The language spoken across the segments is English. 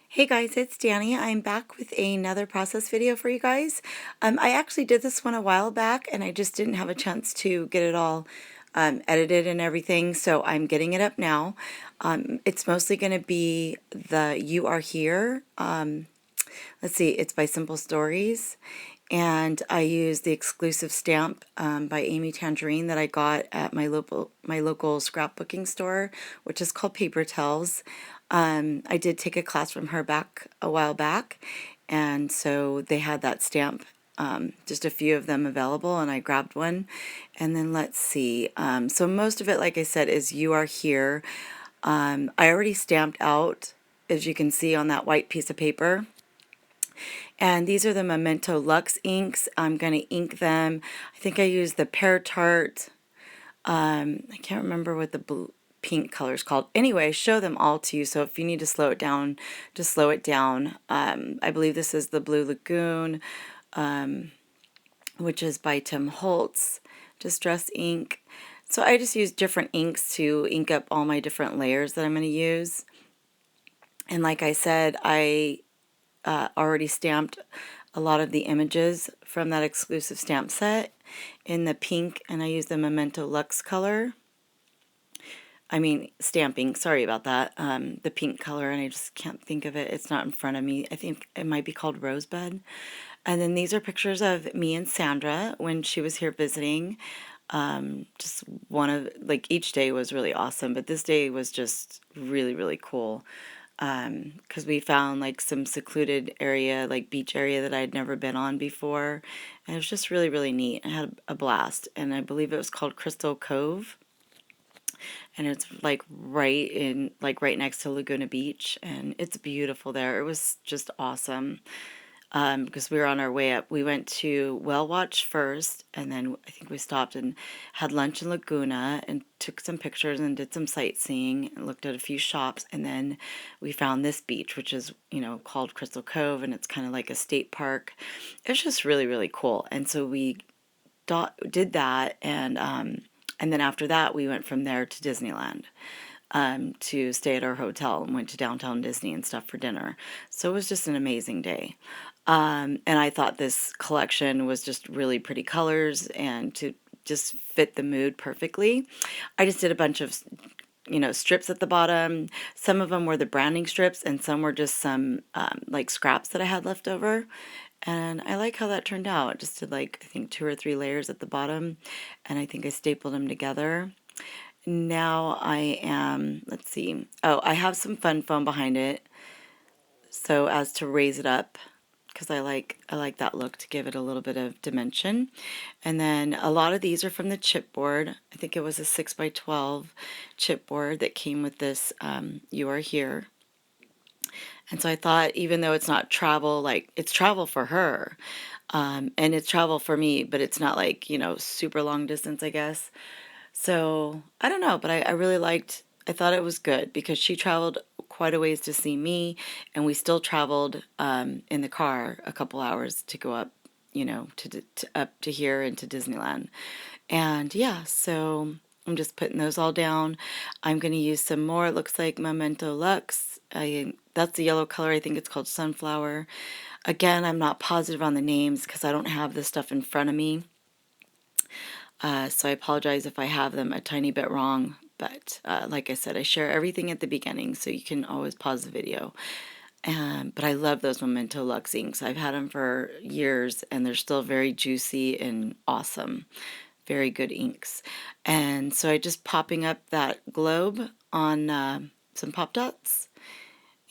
Hey guys, it's Danny. I'm back with another process video for you guys. I actually did this one a while back and I just didn't have a chance to get it all edited and everything, so I'm getting it up now. It's mostly going to be the You Are Here. Let's see, it's by Simple Stories. And I use the exclusive stamp by Amy Tangerine that I got at my local scrapbooking store, which is called Paper Tells. I did take a class from her back a while back, and so they had that stamp, just a few of them available, and I grabbed one. And then let's see. So most of it, like I said, is You Are Here. I already stamped out, as you can see on that white piece of paper. And these are the Memento Luxe inks. I'm going to ink them. I think I used the Pear Tart. I can't remember what the pink color is called. Anyway, I show them all to you. So if you need to slow it down, just slow it down. I believe this is the Blue Lagoon, which is by Tim Holtz, Distress Ink. So I just use different inks to ink up all my different layers that I'm going to use. And like I said, I already stamped a lot of the images from that exclusive stamp set in the pink, and I used the Memento Luxe color. I mean, stamping, sorry about that. The pink color, and I just can't think of it. It's not in front of me. I think it might be called Rosebud. And then these are pictures of me and Sandra when she was here visiting. Just one of, like, each day was really awesome, but this day was just really, really cool. Because we found like some secluded area, like beach area that I'd never been on before. And it was just really, really neat. I had a blast. And I believe it was called Crystal Cove. And it's like right next to Laguna Beach. And it's beautiful there. It was just awesome. Because we were on our way up. We went to Whale Watch first, and then I think we stopped and had lunch in Laguna and took some pictures and did some sightseeing and looked at a few shops, and then we found this beach, which is, called Crystal Cove, and it's kind of like a state park. It's just really, really cool. And so we did that, and then after that, we went from there to Disneyland. To stay at our hotel and went to downtown Disney and stuff for dinner. So it was just an amazing day. And I thought this collection was just really pretty colors and to just fit the mood perfectly. I just did a bunch of, strips at the bottom. Some of them were the branding strips and some were just some like scraps that I had left over. And I like how that turned out. Just did like, I think 2 or 3 layers at the bottom. And I think I stapled them together. Now I am, let's see. Oh, I have some fun foam behind it so as to raise it up because I like that look to give it a little bit of dimension. And then a lot of these are from the chipboard. I think it was a 6x12 chipboard that came with this You Are Here. And so I thought, even though it's not travel, like it's travel for her, and it's travel for me, but it's not like, super long distance, I guess. So I don't know, but I really I thought it was good because she traveled quite a ways to see me, and we still traveled in the car a couple hours to go up, up to here and to Disneyland. And yeah, so I'm just putting those all down. I'm going to use some more. It looks like Memento Luxe. That's the yellow color. I think it's called Sunflower. Again, I'm not positive on the names because I don't have this stuff in front of me. So I apologize if I have them a tiny bit wrong, but like I said, I share everything at the beginning, so you can always pause the video. But I love those Memento Luxe inks. I've had them for years, and they're still very juicy and awesome. Very good inks. And so I just popping up that globe on some pop dots,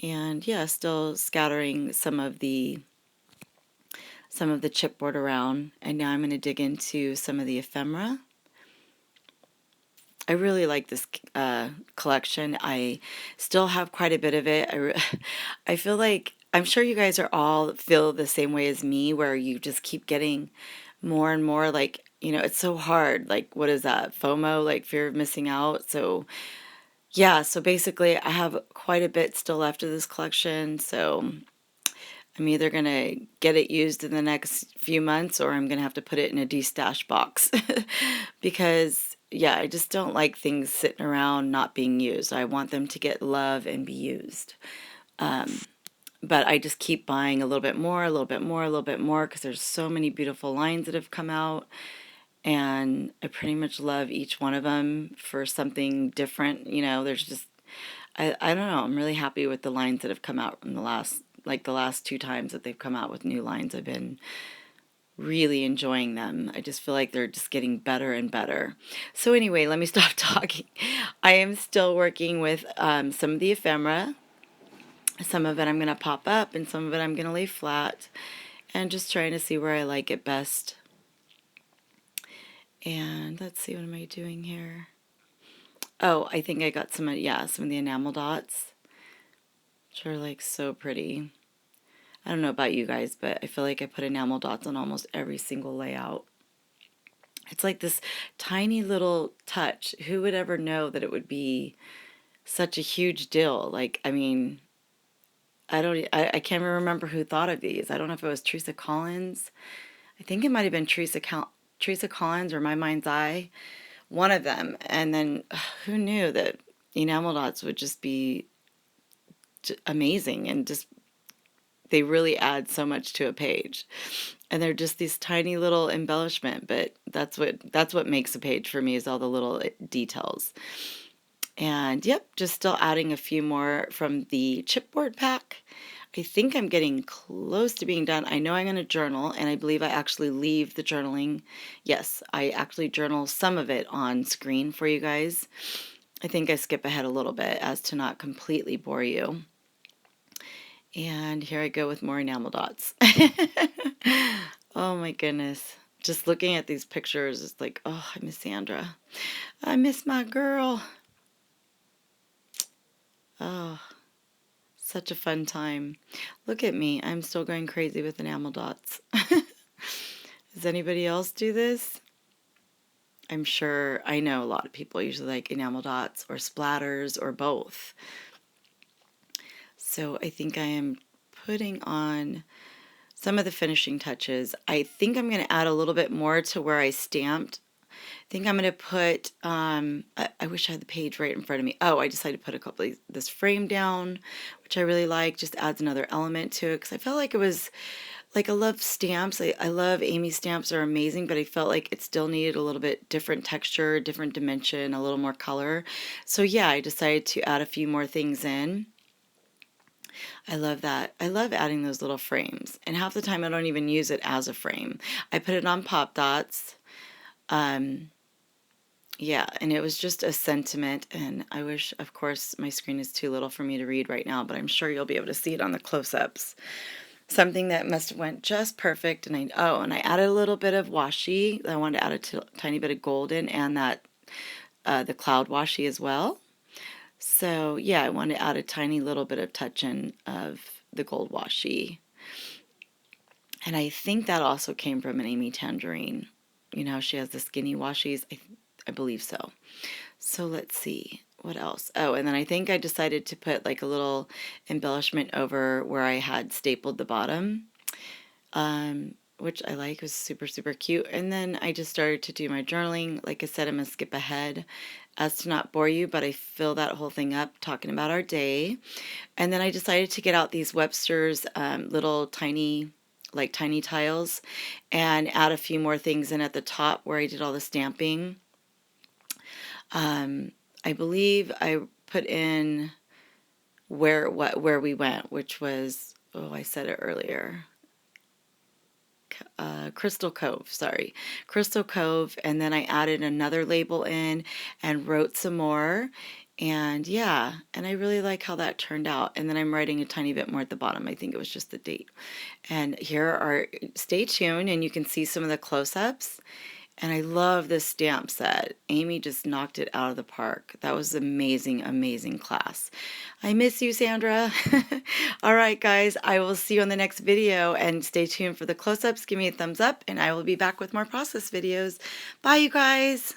and yeah, still scattering some of the chipboard around. And now I'm going to dig into some of the ephemera. I really like this collection. I still have quite a bit of it. I feel like, I'm sure you guys are all feel the same way as me, where you just keep getting more and more, like, it's so hard. Like, what is that? FOMO, like fear of missing out. So, yeah, so basically I have quite a bit still left of this collection. So I'm either going to get it used in the next few months, or I'm going to have to put it in a de-stash box because, yeah, I just don't like things sitting around not being used. I want them to get love and be used. but I just keep buying a little bit more, a little bit more, a little bit more because there's so many beautiful lines that have come out, and I pretty much love each one of them for something different. You know, there's just I don't know. I'm really happy with the lines that have come out in the last two times that they've come out with new lines. I've been really enjoying them. I just feel like they're just getting better and better. So anyway, let me stop talking. I am still working with some of the ephemera. Some of it I'm going to pop up and some of it I'm going to lay flat, and just trying to see where I like it best. And let's see, what am I doing here? Oh, I think I got some of the enamel dots, which are like so pretty. I don't know about you guys, but I feel like I put enamel dots on almost every single layout. It's like this tiny little touch. Who would ever know that it would be such a huge deal? Like, I mean, I can't even remember who thought of these. I don't know if it was Teresa Collins. I think it might have been Teresa Collins or My Mind's Eye, one of them. And then who knew that enamel dots would just be amazing, and just they really add so much to a page. And they're just these tiny little embellishment, but that's what makes a page for me, is all the little details. And yep, just still adding a few more from the chipboard pack. I think I'm getting close to being done. I know I'm going to journal, and I believe I actually leave the journaling. Yes, I actually journal some of it on screen for you guys. I think I skip ahead a little bit as to not completely bore you. And here I go with more enamel dots. Oh my goodness. Just looking at these pictures is like, oh, I miss Sandra. I miss my girl. Oh, such a fun time. Look at me. I'm still going crazy with enamel dots. Does anybody else do this? I'm sure, I know a lot of people usually like enamel dots or splatters or both. So I think I am putting on some of the finishing touches. I think I'm going to add a little bit more to where I stamped. I think I'm going to put, I wish I had the page right in front of me. Oh, I decided to put a couple of this frame down, which I really like. Just adds another element to it, because I felt like it was, like, I love stamps. I love Amy's stamps, are amazing, but I felt like it still needed a little bit different texture, different dimension, a little more color. So yeah, I decided to add a few more things in. I love that. I love adding those little frames, and half the time I don't even use it as a frame. I put it on Pop Dots. Yeah, and it was just a sentiment, and I wish, of course, my screen is too little for me to read right now, but I'm sure you'll be able to see it on the close-ups. Something that must have went just perfect, and I added a little bit of washi. I wanted to add a tiny bit of golden, and that the cloud washi as well. So yeah, I want to add a tiny little bit of touch in of the gold washi. And I think that also came from an Amy Tangerine. You know, she has the skinny washies. I believe so. So let's see. What else? Oh, and then I think I decided to put like a little embellishment over where I had stapled the bottom, which I like. It was super, super cute. And then I just started to do my journaling. Like I said, I'm going to skip ahead as to not bore you, but I fill that whole thing up talking about our day. And then I decided to get out these Webster's little tiny tiles, and add a few more things in at the top where I did all the stamping. I believe I put in where we went, which was, oh, I said it earlier. Crystal Cove, sorry. Crystal Cove, and then I added another label in and wrote some more. And yeah, and I really like how that turned out. And then I'm writing a tiny bit more at the bottom. I think it was just the date. And here are, stay tuned and you can see some of the close-ups. And I love this stamp set. Amy just knocked it out of the park. That was amazing, amazing class. I miss you, Sandra. All right, guys, I will see you on the next video, and stay tuned for the close-ups. Give me a thumbs up, and I will be back with more process videos. Bye, you guys.